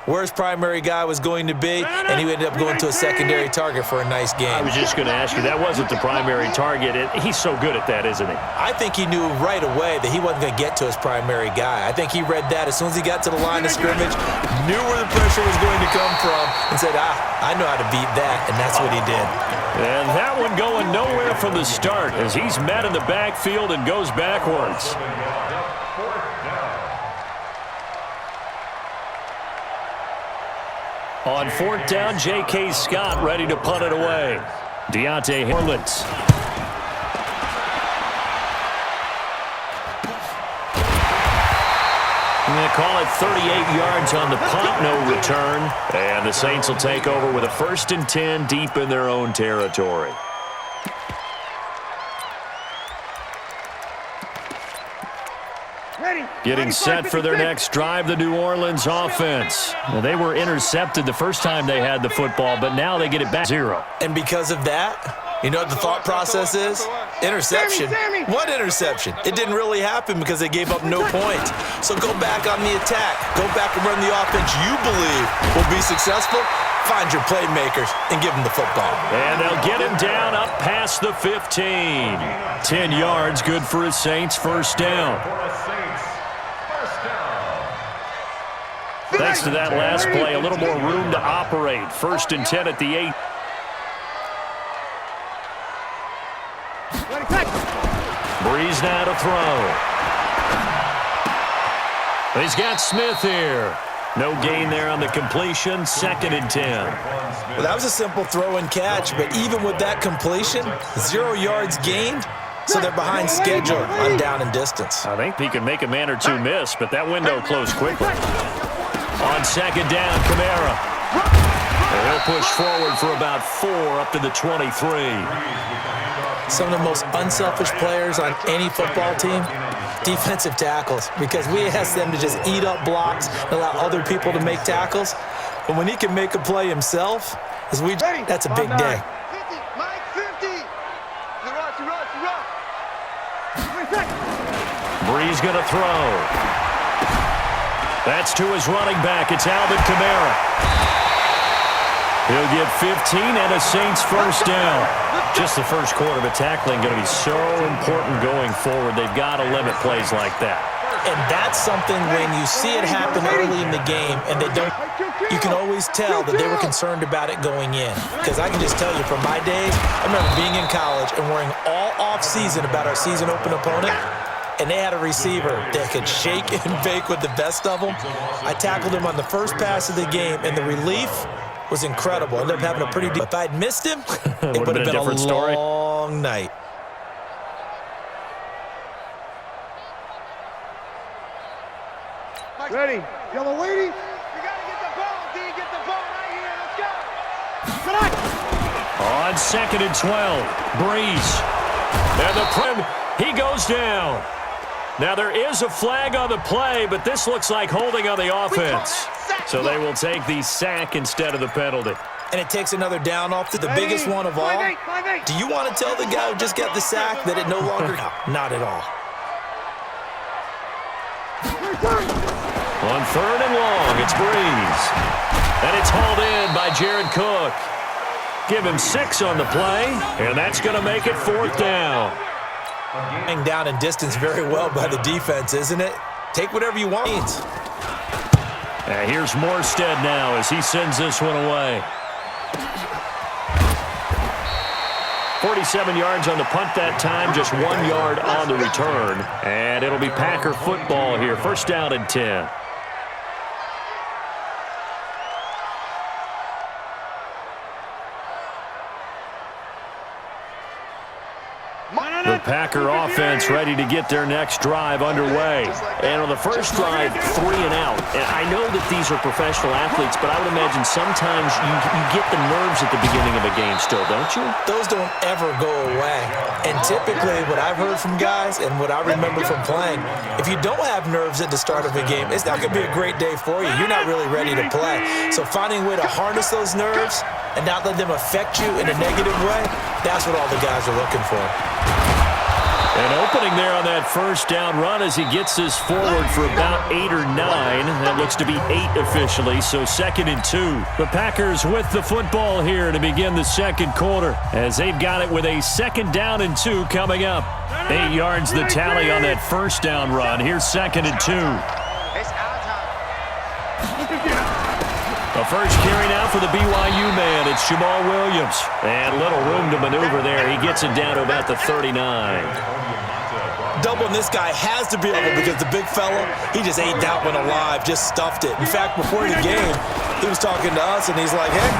where his primary guy was going to be, and he ended up going to a secondary target for a nice game. I was just going to ask you, that wasn't the primary target. He's so good at that, isn't he? I think he knew right away that he wasn't going to get to his primary guy. I think he read that as soon as he got to the line of scrimmage, knew where the pressure was going to come from, and said, I know how to beat that, and that's what he did. And that one going nowhere from the start as he's met in the backfield and goes backwards. On fourth down, J.K. Scott ready to punt it away. Deontay Orleans. And they call it 38 yards on the punt, no return. And the Saints will take over with a 1st and 10 deep in their own territory. Getting set for their next drive, the New Orleans offense. Now, they were intercepted the first time they had the football, but now they get it back 0. And because of that, you know what the thought process is? Interception. What interception? It didn't really happen because they gave up no points. So go back on the attack. Go back and run the offense you believe will be successful. Find your playmakers and give them the football. And they'll get him down up past the 15. 10 yards, good for his Saints, first down. Thanks to that last play, a little more room to operate. 1st and 10 at the 8. Breeze now to throw. He's got Smith here. No gain there on the completion. 2nd and 10. Well, that was a simple throw and catch, but even with that completion, 0 yards gained, so they're behind schedule on down and distance. I think he could make a man or two miss, but that window closed quickly. On 2nd down, Kamara. And he'll push forward for about 4 up to the 23. Some of the most unselfish players on any football team, defensive tackles, because we ask them to just eat up blocks and allow other people to make tackles. But when he can make a play himself, that's a big day. Breeze going to throw. That's to his running back. It's Alvin Kamara. He'll get 15 and a Saints first down. Just the first quarter, but tackling going to be so important going forward. They've got to limit plays like that. And that's something when you see it happen early in the game and they don't, you can always tell that they were concerned about it going in. Because I can just tell you from my days, I remember being in college and worrying all off-season about our season open opponent. And they had a receiver that could shake and bake with the best of them. I tackled him on the first pass of the game, and the relief was incredible. I ended up having a pretty deep. If I'd missed him, it would have been a long night. Ready. Yellow waiting. You got to get the ball, D. Get the ball right here. Let's go. On 2nd and 12, Breeze. And the prim, he goes down. Now, there is a flag on the play, but this looks like holding on the offense. So they will take the sack instead of the penalty. And it takes another down off to the biggest one of all. Do you want to tell the guy who just got the sack that it no longer... No, not at all. On 3rd and long, it's Breeze. And it's hauled in by Jared Cook. Give him 6 on the play, and that's going to make it 4th down. Getting down in distance very well by the defense, isn't it? Take whatever you want. Here's Morstead now as he sends this one away. 47 yards on the punt that time, just 1 yard on the return. And it'll be Packer football here. 1st down and 10. The Packer offense ready to get their next drive underway. And on the first drive, 3 and out. And I know that these are professional athletes, but I would imagine sometimes you get the nerves at the beginning of a game still, don't you? Those don't ever go away. And typically what I've heard from guys and what I remember from playing, if you don't have nerves at the start of a game, it's not going to be a great day for you. You're not really ready to play. So finding a way to harness those nerves and not let them affect you in a negative way, that's what all the guys are looking for. An opening there on that first down run as he gets this forward for about 8 or 9. That looks to be 8 officially, so 2nd and 2. The Packers with the football here to begin the second quarter as they've got it with a 2nd down and 2 coming up. 8 yards the tally on that first down run. Here's 2nd and 2. The first carry now for the BYU man. It's Jamal Williams. And little room to maneuver there. He gets it down to about the 39. Doubling this guy has to be able because the big fella, he just ate that one alive, just stuffed it. In fact, before the game, he was talking to us, and he's like, hey,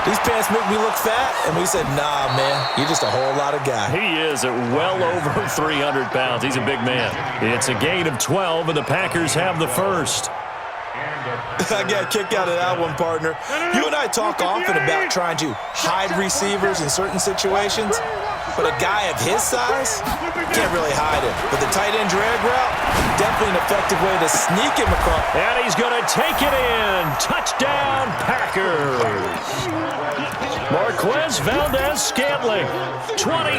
these pants make me look fat. And we said, nah, man, you're just a whole lot of guy. He is at well over 300 pounds. He's a big man. It's a gain of 12, and the Packers have the first. I got kicked out of that one, partner. You and I talk often about trying to hide receivers in certain situations, but a guy of his size can't really hide him. But the tight end drag route, definitely an effective way to sneak him across. And he's going to take it in. Touchdown, Packers. Marquez Valdez-Scantling, 20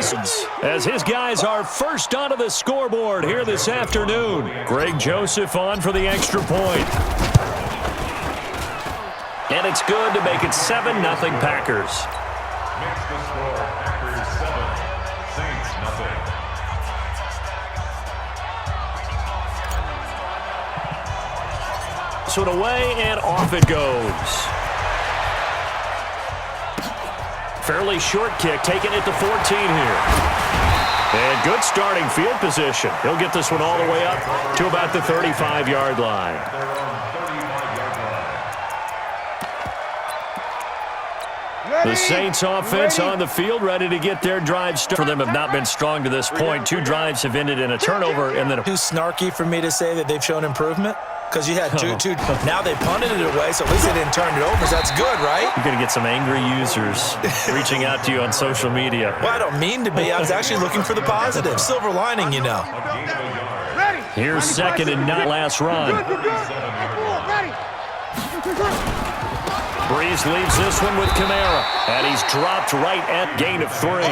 as his guys are first onto the scoreboard here this afternoon. Greg Joseph on for the extra point. And it's good to make it 7-0 Packers. Makes the score Packers 7, Saints nothing. So away and off it goes. Fairly short kick, taking it to 14 here. And good starting field position. He'll get this one all the way up to about the 35-yard line. The Saints offense on the field, ready to get their drive started. For them have not been strong to this point. 2 drives have ended in a turnover. And then too snarky for me to say that they've shown improvement because you had two. Now they punted it away, so at least they didn't turn it over, so that's good, right? You're going to get some angry users reaching out to you on social media. Well, I don't mean to be. I was actually looking for the positive. Silver lining, you know. Here's 2nd and not last run. Breeze leaves this one with Kamara, and he's dropped right at gain of 3.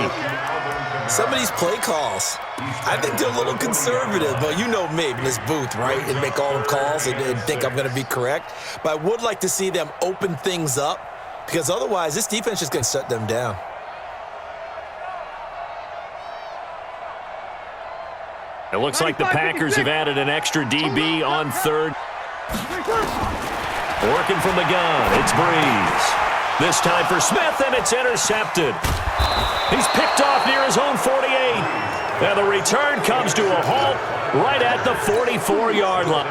Some of these play calls, I think they're a little conservative, but you know me in this booth, right, and make all the calls and think I'm going to be correct. But I would like to see them open things up because otherwise this defense is going to shut them down. It looks like the Packers have added an extra DB on 3rd. Working from the gun, it's Breeze. This time for Smith, and it's intercepted. He's picked off near his own 48. And the return comes to a halt right at the 44-yard line.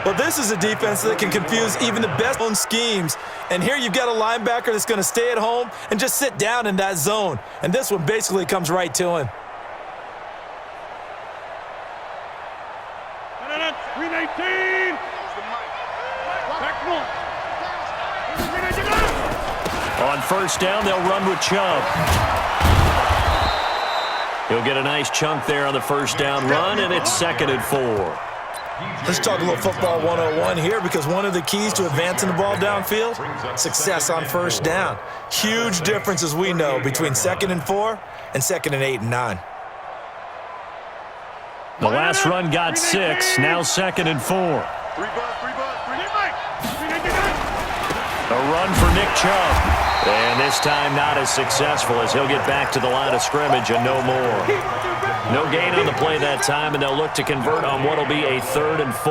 Well, this is a defense that can confuse even the best own schemes. And here you've got a linebacker that's going to stay at home and just sit down in that zone. And this one basically comes right to him. 319. On first down, they'll run with Chubb. He'll get a nice chunk there on the first down run, and it's 2nd and 4. Let's talk a little football 101 here because one of the keys to advancing the ball downfield, success on first down. Huge difference, as we know, between 2nd and 4 and 2nd and 8 and 9. The last run got 6, now 2nd and 4. A run for Nick Chubb. And this time not as successful as he'll get back to the line of scrimmage and no more. No gain on the play that time, and they'll look to convert on what will be a 3rd and 4.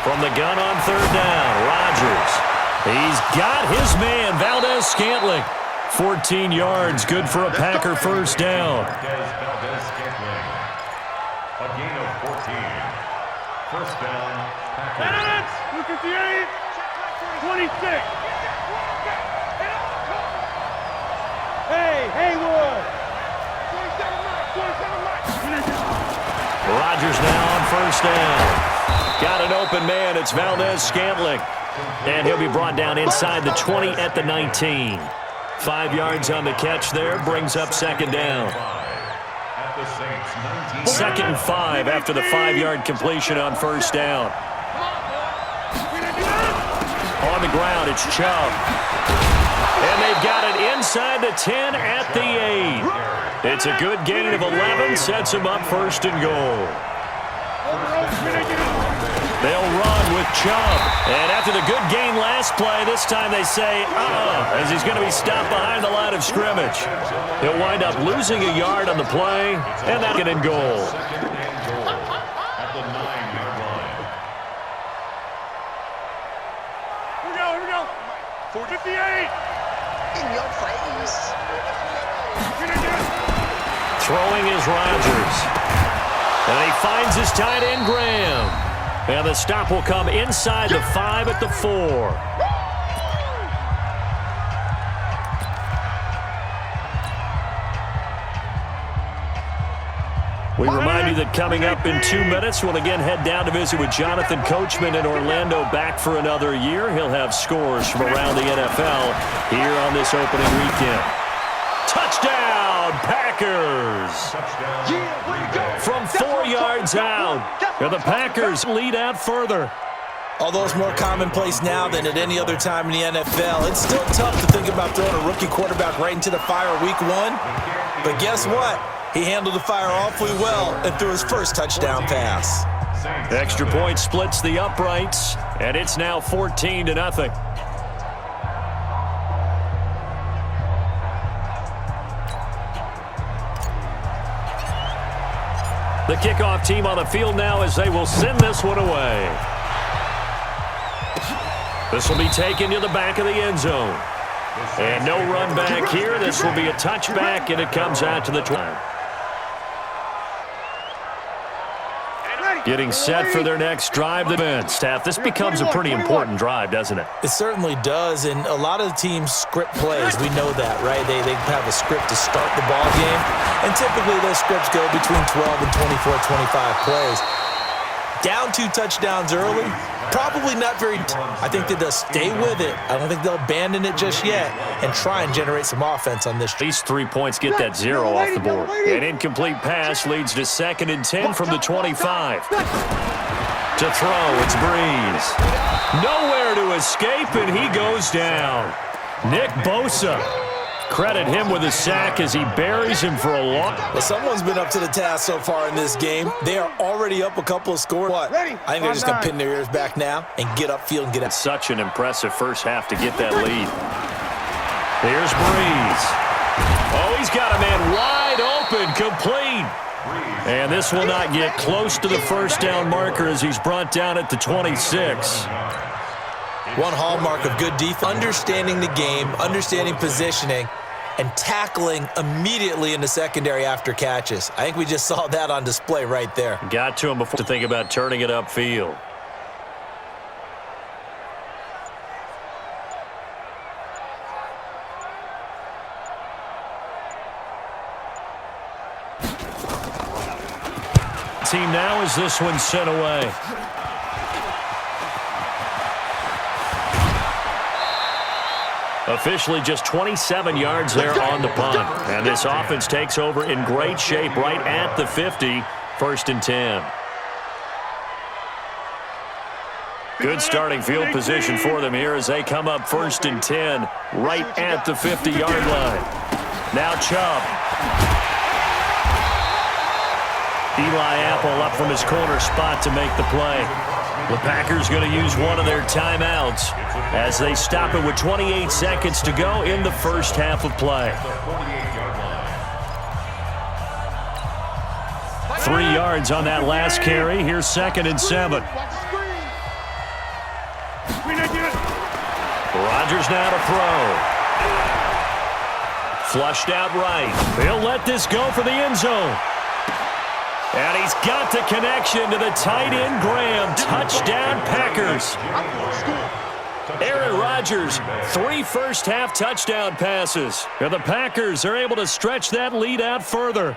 From the gun on 3rd down, Rodgers. He's got his man, Valdez-Scantling. 14 yards, good for a Packer first down. A gain of 14. First down, Packers. 26. Hey, Haywood. Rodgers now on first down. Got an open man. It's Valdez-Scantling. And he'll be brought down inside the 20 at the 19. 5 yards on the catch there, brings up 2nd down. The Saints 19. 2nd and 5 after the 5-yard completion on first down. On the ground, it's Chubb. And they've got it inside the 10 at the 8. It's a good gain of 11, sets them up 1st and goal. They'll run with Chubb. And after the good gain last play, this time they say, as he's going to be stopped behind the line of scrimmage. He'll wind up losing a yard on the play, and that'll get in goal. At the 9-yard line. Here we go. 458. In your face. Throwing is Rodgers. And he finds his tight end, Graham. And the stop will come inside the 5 at the 4. We remind you that coming up in 2 minutes, we'll again head down to visit with Jonathan Coachman in Orlando, back for another year. He'll have scores from around the NFL here on this opening weekend. Touchdown, Packers! From 4 yards out, and the Packers lead out further. Although it's more commonplace now than at any other time in the NFL, it's still tough to think about throwing a rookie quarterback right into the fire week 1. But guess what? He handled the fire awfully well and threw his first touchdown pass. Extra point splits the uprights, and it's now 14-0. The kickoff team on the field now as they will send this one away. This will be taken to the back of the end zone. And no run back here. This will be a touchback, and it comes out to the 20. Getting set for their next drive. The defense staff. This becomes a pretty important drive, doesn't it? It certainly does, and a lot of the teams script plays. We know that, right? They have a script to start the ball game, and typically those scripts go between 12 and 24, 25 plays. Down 2 touchdowns early, probably not very I think that they'll stay with it. I don't think they'll abandon it just yet and try and generate some offense on this. These 3 points get that 0 off the board. An incomplete pass leads to 2nd and 10 from the 25. To throw, it's Breeze. Nowhere to escape, and he goes down. Nick Bosa. Credit him with a sack as he buries him for a long. Well, someone's been up to the task so far in this game. They are already up a couple of scores. What? I think they're just going to pin their ears back now and get upfield and get out. Such an impressive first half to get that lead. Here's Breeze. Oh, he's got a man wide open, complete. And this will not get close to the first down marker as he's brought down at the 26. One hallmark of good defense, understanding the game, understanding positioning, and tackling immediately in the secondary after catches. I think we just saw that on display right there. Got to him before to think about turning it upfield. Team now as this one sent away. Officially just 27 yards there on the punt. And this offense takes over in great shape right at the 50, 1st and 10. Good starting field position for them here as they come up 1st and 10 right at the 50-yard line. Now Chubb. Eli Apple up from his corner spot to make the play. The Packers going to use one of their timeouts as they stop it with 28 seconds to go in the first half of play. 3 yards on that last carry. Here's 2nd and 7. Rodgers now to throw. Flushed out right. He'll let this go for the end zone. And he's got the connection to the tight end, Graham. Touchdown, Packers. Aaron Rodgers, 3 first-half touchdown passes. And the Packers are able to stretch that lead out further.